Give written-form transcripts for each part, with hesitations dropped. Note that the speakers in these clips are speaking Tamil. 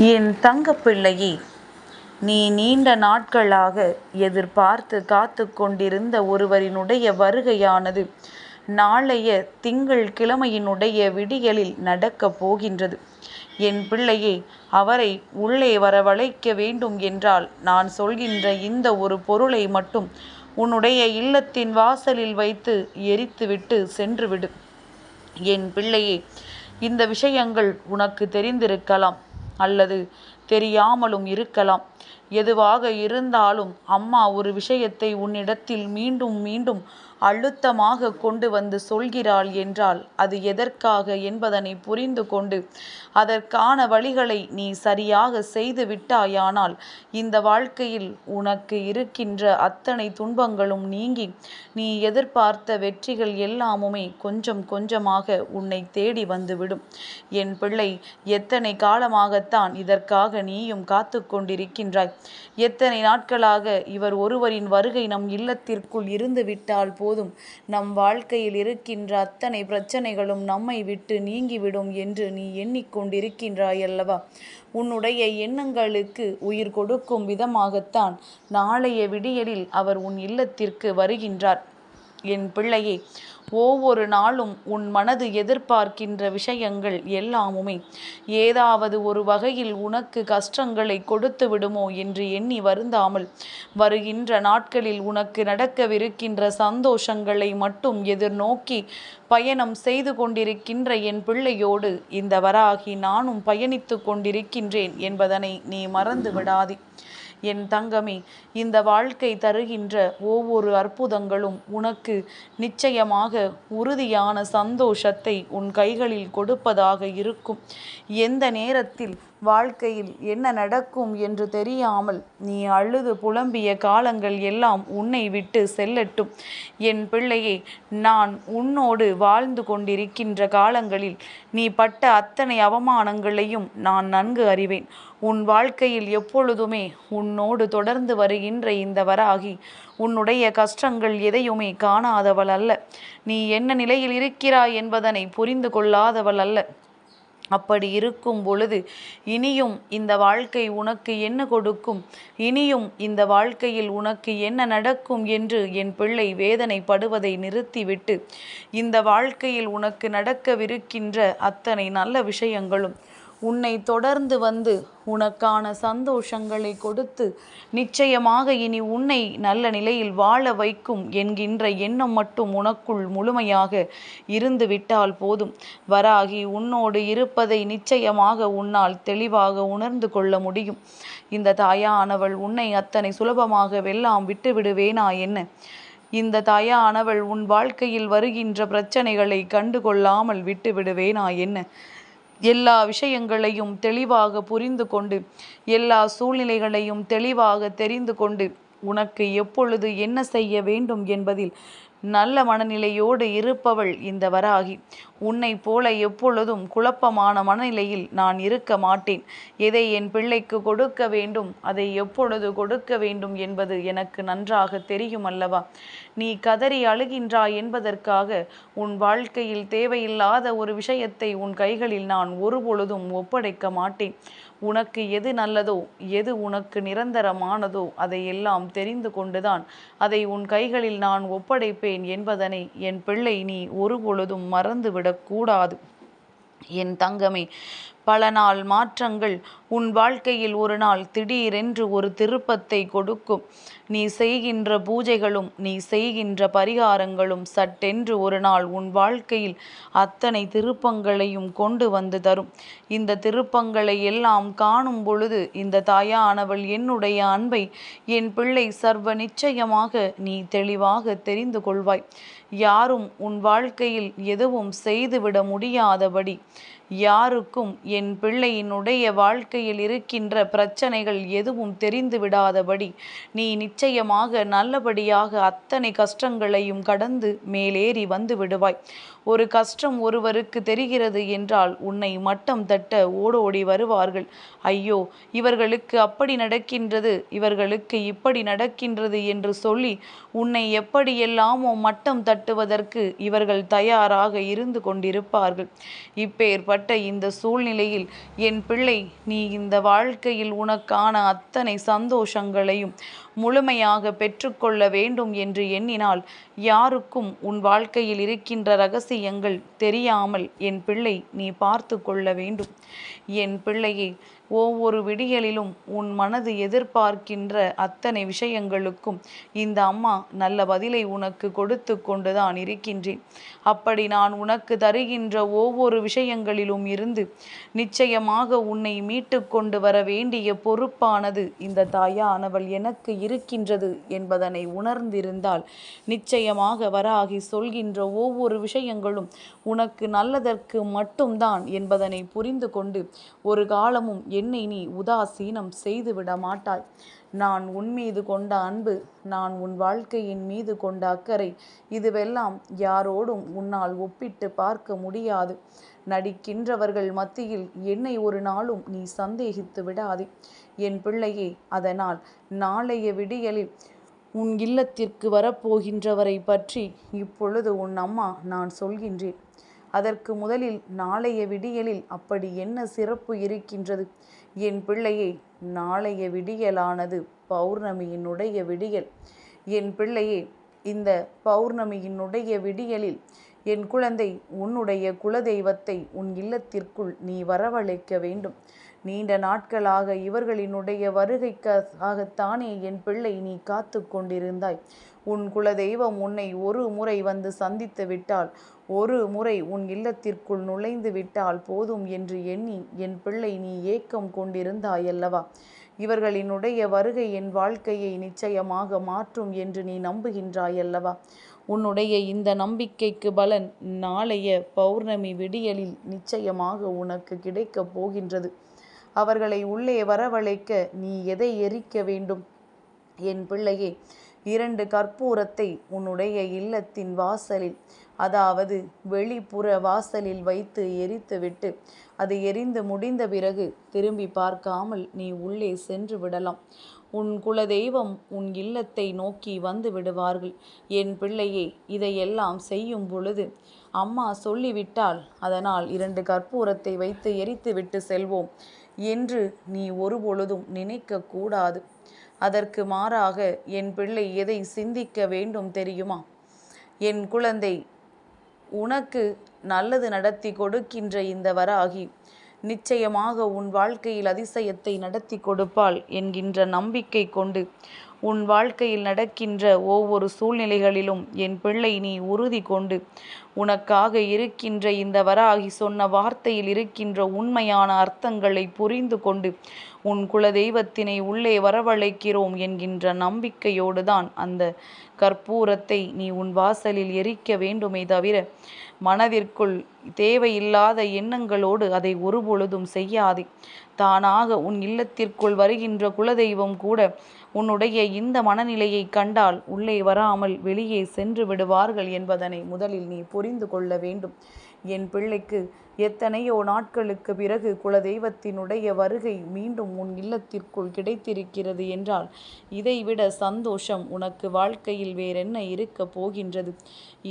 என் தங்கப்பிள்ளையே, நீ நீண்ட நாட்களாக எதிர்பார்த்து காத்து கொண்டிருந்த ஒருவரினுடைய வருகையானது நாளைய திங்கள் கிழமையினுடைய விடியலில் நடக்கப் போகின்றது. என் பிள்ளையே, அவரை உள்ளே வரவழைக்க வேண்டும் என்றால் நான் சொல்கின்ற இந்த ஒரு பொருளை மட்டும் உன்னுடைய இல்லத்தின் வாசலில் வைத்து எரித்துவிட்டு சென்றுவிடு. என் பிள்ளையே, இந்த விஷயங்கள் உனக்கு தெரிந்திருக்கலாம் அல்லது தெரியாமலும் இருக்கலாம். எதுவாக இருந்தாலும் அம்மா ஒரு விஷயத்தை உன்னிடத்தில் மீண்டும் மீண்டும் அழுத்தமாக கொண்டு வந்து சொல்கிறாள் என்றால் அது எதற்காக என்பதனை புரிந்து கொண்டு அதற்கான வழிகளை நீ சரியாக செய்து விட்டாயானால் இந்த வாழ்க்கையில் உனக்கு இருக்கின்ற அத்தனை துன்பங்களும் நீங்கி நீ எதிர்பார்த்த வெற்றிகள் எல்லாமுமே கொஞ்சம் கொஞ்சமாக உன்னை தேடி வந்துவிடும். என் பிள்ளை, எத்தனை காலமாகத்தான் இதற்காக நீயும் காத்து கொண்டிருக்கின்றாய்? எத்தனை நாட்களாக இவர் ஒருவரின் வருகை நம் இல்லத்திற்குள் இருந்து விட்டால் போதும், நம் வாழ்க்கையில் இருக்கின்ற அத்தனை பிரச்சனைகளும் நம்மை விட்டு நீங்கிவிடும் என்று நீ எண்ணிக்கொண்டிருக்கின்றாய் அல்லவா? உன்னுடைய எண்ணங்களுக்கு உயிர் கொடுக்கும் விதமாகத்தான் நாளைய விடியலில் அவர் உன் இல்லத்திற்கு வருகின்றார். என் பிள்ளையே, ஒவ்வொரு நாளும் உன் மனது எதிர்பார்க்கின்ற விஷயங்கள் எல்லாமுமே ஏதாவது ஒரு வகையில் உனக்கு கஷ்டங்களை கொடுத்து விடுமோ என்று எண்ணி வருந்தாமல் வருகின்ற நாட்களில் உனக்கு நடக்கவிருக்கின்ற சந்தோஷங்களை மட்டும் எதிர்நோக்கி பயணம் செய்து கொண்டிருக்கின்ற என் பிள்ளையோடு இந்த வராகி நானும் பயணித்து கொண்டிருக்கின்றேன் என்பதனை நீ மறந்து விடாதே. என் தங்கமே, இந்த வாழ்க்கை தருகின்ற ஒவ்வொரு அற்புதங்களும் உனக்கு நிச்சயமாக உறுதியான சந்தோஷத்தை உன் கைகளில் கொடுப்பதாக இருக்கும். எந்த நேரத்தில் வாழ்க்கையில் என்ன நடக்கும் என்று தெரியாமல் நீ அழுது புலம்பிய காலங்கள் எல்லாம் உன்னை விட்டு செல்லட்டும். என் பிள்ளையே, நான் உன்னோடு வாழ்ந்து கொண்டிருக்கின்ற காலங்களில் நீ பட்ட அத்தனை அவமானங்களையும் நான் நன்கு அறிவேன். உன் வாழ்க்கையில் எப்பொழுதுமே உன்னோடு தொடர்ந்து வருகின்ற இந்த வராகி உன்னுடைய கஷ்டங்கள் எதையுமே காணாதவள் அல்ல. நீ என்ன நிலையில் இருக்கிறாய் என்பதனை புரிந்து கொள்ளாதவள் அல்ல. அப்படி இருக்கும் பொழுது இனியும் இந்த வாழ்க்கை உனக்கு என்ன கொடுக்கும், இனியும் இந்த வாழ்க்கையில் உனக்கு என்ன நடக்கும் என்று என் பிள்ளை வேதனைப்படுவதை நிறுத்திவிட்டு இந்த வாழ்க்கையில் உனக்கு நடக்கவிருக்கின்ற அத்தனை நல்ல விஷயங்களும் உன்னை தொடர்ந்து வந்து உனக்கான சந்தோஷங்களை கொடுத்து நிச்சயமாக இனி உன்னை நல்ல நிலையில் வாழ வைக்கும் என்கின்ற எண்ணம் மட்டும் உனக்குள் முழுமையாக இருந்து விட்டால் போதும். வராகி உன்னோடு இருப்பதை நிச்சயமாக உன்னால் தெளிவாக உணர்ந்து கொள்ள முடியும். இந்த தாயானவள் உன்னை அத்தனை சுலபமாக வெல்லாம் விட்டு விடுவேனா என்ன? இந்த தாயானவள் உன் வாழ்க்கையில் வருகின்ற பிரச்சனைகளை கண்டு கொள்ளாமல் விட்டு விடுவேனா என்ன? எல்லா விஷயங்களையும் தெளிவாக புரிந்து கொண்டு எல்லா சூழ்நிலைகளையும் தெளிவாக தெரிந்து கொண்டு உனக்கு எப்பொழுது என்ன செய்ய வேண்டும் என்பதில் நல்ல மனநிலையோடு இருப்பவள் இந்த வராகி. உன்னை போல எப்பொழுதும் குழப்பமான மனநிலையில் நான் இருக்க மாட்டேன். எதை என் பிள்ளைக்கு கொடுக்க வேண்டும், அதை எப்பொழுது கொடுக்க வேண்டும் என்பது எனக்கு நன்றாக தெரியும் அல்லவா? நீ கதறி அழுகின்றாய் என்பதற்காக உன் வாழ்க்கையில் தேவையில்லாத ஒரு விஷயத்தை உன் கைகளில் நான் ஒருபொழுதும் ஒப்படைக்க மாட்டேன். உனக்கு எது நல்லதோ, எது உனக்கு நிரந்தரமானதோ அதையெல்லாம் தெரிந்து கொண்டுதான் அதை உன் கைகளில் நான் ஒப்படைப்பேன் என்பதனை என் பிள்ளை நீ ஒருபொழுதும் மறந்துவிடக்கூடாது. என் தங்கமே, பல நாள் மாற்றங்கள் உன் வாழ்க்கையில் ஒரு நாள் திடீரென்று ஒரு திருப்பத்தை கொடுக்கும். நீ செய்கின்ற பூஜைகளும் நீ செய்கின்ற பரிகாரங்களும் சட்டென்று ஒரு நாள் உன் வாழ்க்கையில் அத்தனை திருப்பங்களையும் கொண்டு வந்து தரும். இந்த திருப்பங்களை எல்லாம் காணும் பொழுது இந்த தாயானவள் என்னுடைய அன்பை என் பிள்ளை சர்வ நிச்சயமாக நீ தெளிவாக தெரிந்து கொள்வாய். யாரும் உன் வாழ்க்கையில் எதுவும் செய்துவிட முடியாதபடி, யாருக்கும் என் பிள்ளையினுடைய வாழ்க்கையில் இருக்கின்ற பிரச்சனைகள் எதுவும் தெரிந்து விடாதபடி நீ நிச்சயமாக நல்லபடியாக அத்தனை கஷ்டங்களையும் கடந்து மேலேறி வந்து விடுவாய். ஒரு கஷ்டம் ஒருவருக்கு தெரிகிறது என்றால் உன்னை மட்டம் தட்ட ஓடோடி வருவார்கள். ஐயோ, இவர்களுக்கு அப்படி நடக்கின்றது, இவர்களுக்கு இப்படி நடக்கின்றது என்று சொல்லி உன்னை எப்படியெல்லாமோ மட்டம் தட்டுவதற்கு இவர்கள் தயாராக இருந்து கொண்டிருப்பார்கள். இப்பேற்பட்ட இப்படிப்பட்ட இந்த சூழ்நிலையில் என் பிள்ளை, நீ இந்த வாழ்க்கையில் உனக்கான அத்தனை சந்தோஷங்களையும் முழுமையாக பெற்றுக்கொள்ள வேண்டும் என்று எண்ணினால் யாருக்கும் உன் வாழ்க்கையில் இருக்கின்ற ரகசியங்கள் தெரியாமல் என் பிள்ளை நீ பார்த்து கொள்ள வேண்டும். என் பிள்ளையே, ஒவ்வொரு விடியலிலும் உன் மனது எதிர்பார்க்கின்ற அத்தனை விஷயங்களுக்கும் இந்த அம்மா நல்ல பதிலை உனக்கு கொடுத்து கொண்டுதான் இருக்கின்றேன். அப்படி நான் உனக்கு தருகின்ற ஒவ்வொரு விஷயங்களிலும் இருந்து நிச்சயமாக உன்னை மீட்டு கொண்டு வர வேண்டிய பொறுப்பானது இந்த தாயானவள் எனக்கு இருக்கின்றது என்பதனை உணர்ந்திருந்தால் நிச்சயமாக வராகி சொல்கின்ற ஒவ்வொரு விஷயங்களும் உனக்கு நல்லதற்கு மட்டும்தான் என்பதனை புரிந்து கொண்டு ஒரு காலமும் என்னை நீ உதாசீனம் செய்துவிட மாட்டாய். நான் உன் மீது கொண்ட அன்பு, நான் உன் வாழ்க்கையின் மீது கொண்ட அக்கறை, இதுவெல்லாம் யாரோடும் உன்னால் ஒப்பிட்டு பார்க்க முடியாது. நடிக்கின்றவர்கள் மத்தியில் என்னை ஒரு நாளும் நீ சந்தேகித்து விடாதே என் பிள்ளையே. அதனால் நாளைய விடியலில் உன் இல்லத்திற்கு வரப்போகின்றவரை பற்றி இப்பொழுது உன் அம்மா நான் சொல்கின்றேன். அதற்கு முதலில் நாளைய விடியலில் அப்படி என்ன சிறப்பு இருக்கின்றது என் பிள்ளையே? நாளைய விடியலானது பௌர்ணமியினுடைய விடியல். என் பிள்ளையே, இந்த பௌர்ணமியினுடைய விடியலில் என் குழந்தை, உன்னுடைய குலதெய்வத்தை உன் இல்லத்திற்குள் நீ வரவழைக்க வேண்டும். நீண்ட நாட்களாக இவர்களினுடைய வருகைக்காகத்தானே என் பிள்ளை நீ காத்து கொண்டிருந்தாய். உன் குலதெய்வம் உன்னை ஒரு முறை வந்து சந்தித்து விட்டால், ஒரு முறை உன் இல்லத்திற்குள் நுழைந்து விட்டால் போதும் என்று எண்ணி என் பிள்ளை நீ ஏக்கம் கொண்டிருந்தாயல்லவா? இவர்களினுடைய வருகை என் வாழ்க்கையை நிச்சயமாக மாற்றும் என்று நீ நம்புகின்றாயல்லவா? உன்னுடைய இந்த நம்பிக்கைக்கு பலன் நாளைய பௌர்ணமி விடியலில் நிச்சயமாக உனக்கு கிடைக்கப் போகின்றது. அவர்களை உள்ளே வரவழைக்க நீ எதை எரிக்க வேண்டும் என் பிள்ளையே? 2 கற்பூரத்தை உன்னுடைய இல்லத்தின் வாசலில், அதாவது வெளிப்புற வாசலில் வைத்து எரித்துவிட்டு அது எரிந்து முடிந்த பிறகு திரும்பி பார்க்காமல் நீ உள்ளே சென்று விடலாம். உன் குலதெய்வம் உன் இல்லத்தை நோக்கி வந்து விடுவார்கள். என் பிள்ளையே, இதையெல்லாம் செய்யும் பொழுது அம்மா சொல்லிவிட்டால் அதனால் 2 கற்பூரத்தை வைத்து எரித்துவிட்டு செல்வோம் என்று நீ ஒருபொழுதும் நினைக்கக்கூடாது. அதற்கு மாறாக என் பிள்ளை எதை சிந்திக்க வேண்டும் தெரியுமா? என் குழந்தை, உனக்கு நல்லது நடத்தி கொடுக்கின்ற இந்த வராகி நிச்சயமாக உன் வாழ்க்கையில் அதிசயத்தை நடத்தி கொடுப்பாள் என்கின்ற நம்பிக்கை கொண்டு உன் வாழ்க்கையில் நடக்கின்ற ஒவ்வொரு சூழ்நிலைகளிலும் என் பிள்ளை நீ உறுதி கொண்டு உனக்காக இருக்கின்ற இந்த வராகி சொன்ன வார்த்தையில் இருக்கின்ற உண்மையான அர்த்தங்களை புரிந்து கொண்டு உன் குலதெய்வத்தினை உள்ளே வரவழைக்கிறோம் என்கின்ற நம்பிக்கையோடு தான் அந்த கற்பூரத்தை நீ உன் வாசலில் எரிக்க வேண்டுமே தவிர மனதிற்குள் தேவையில்லாத எண்ணங்களோடு அதை ஒருபொழுதும் செய்யாதே. தானாக உன் இல்லத்திற்குள் வருகின்ற குலதெய்வம் கூட உன்னுடைய இந்த மனநிலையை கண்டால் உள்ளே வராமல் வெளியே சென்று விடுவார்கள் என்பதனை முதலில் நீ புரிந்து கொள்ள வேண்டும். என் பிள்ளைக்கு எத்தனையோ நாட்களுக்கு பிறகு குலதெய்வத்தினுடைய வருகை மீண்டும் உன் இல்லத்திற்குள் கிடைத்திருக்கிறது என்றால் இதைவிட சந்தோஷம் உனக்கு வாழ்க்கையில் வேறென்ன இருக்க போகின்றது?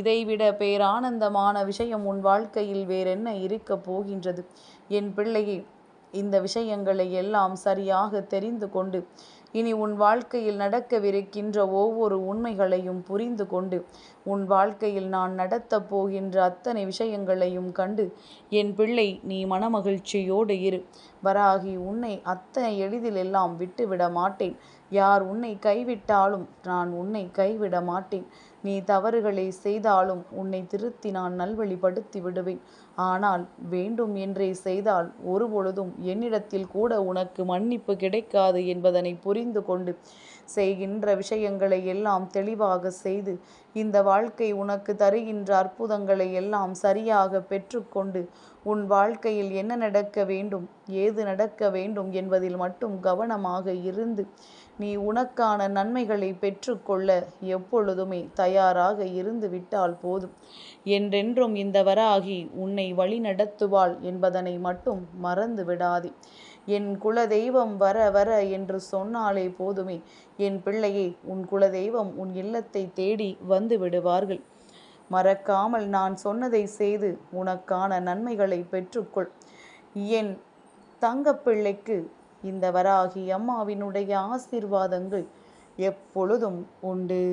இதைவிட பேரானந்தமான விஷயம் உன் வாழ்க்கையில் வேறென்ன இருக்க போகின்றது? என் பிள்ளையே, இந்த விஷயங்களை எல்லாம் சரியாக தெரிந்து கொண்டு இனி உன் வாழ்க்கையில் நடக்கவிருக்கின்ற ஒவ்வொரு உண்மைகளையும் புரிந்து கொண்டு உன் வாழ்க்கையில் நான் நடத்தப் போகின்ற அத்தனை விஷயங்களையும் கண்டு என் பிள்ளை நீ மனமகிழ்ச்சியோடு இரு. வராகி உன்னை அத்தனை எளிதில் எல்லாம் விட்டுவிட மாட்டேன். யார் உன்னை கைவிட்டாலும் நான் உன்னை கைவிட மாட்டேன். நீ தவறுகளை செய்தாலும் உன்னை திருத்தி நான் நல்வழிப்படுத்தி விடுவேன். ஆனால் வேண்டும் என்றே செய்தால் ஒருபொழுதும் என்னிடத்தில் கூட உனக்கு மன்னிப்பு கிடைக்காது என்பதனை புரிந்து கொண்டு செய்கின்ற விஷயங்களை எல்லாம் தெளிவாக செய்து இந்த வாழ்க்கை உனக்கு தருகின்ற அற்புதங்களை எல்லாம் சரியாக பெற்றுக்கொண்டு உன் வாழ்க்கையில் என்ன நடக்க வேண்டும், ஏது நடக்க வேண்டும் என்பதில் மட்டும் கவனமாக இருந்து நீ உனக்கான நன்மைகளை பெற்றுக்கொள்ள எப்பொழுதுமே தயாராக இருந்து விட்டால் போதும். என்றென்றும் இந்த வராகி உன்னை வழி நடத்துவாள் என்பதனை மட்டும் மறந்து விடாதே. என் குலதெய்வம் வர வர என்று சொன்னாலே போதுமே என் பிள்ளையே, உன் குலதெய்வம் உன் இல்லத்தை தேடி வந்து விடுவார்கள். மறக்காமல் நான் சொன்னதை செய்து உனக்கான நன்மைகளை பெற்றுக்கொள். என் தங்கப்பிள்ளைக்கு இந்த வராகி அம்மாவினுடைய ஆசீர்வாதங்கள் எப்பொழுதும் உண்டு.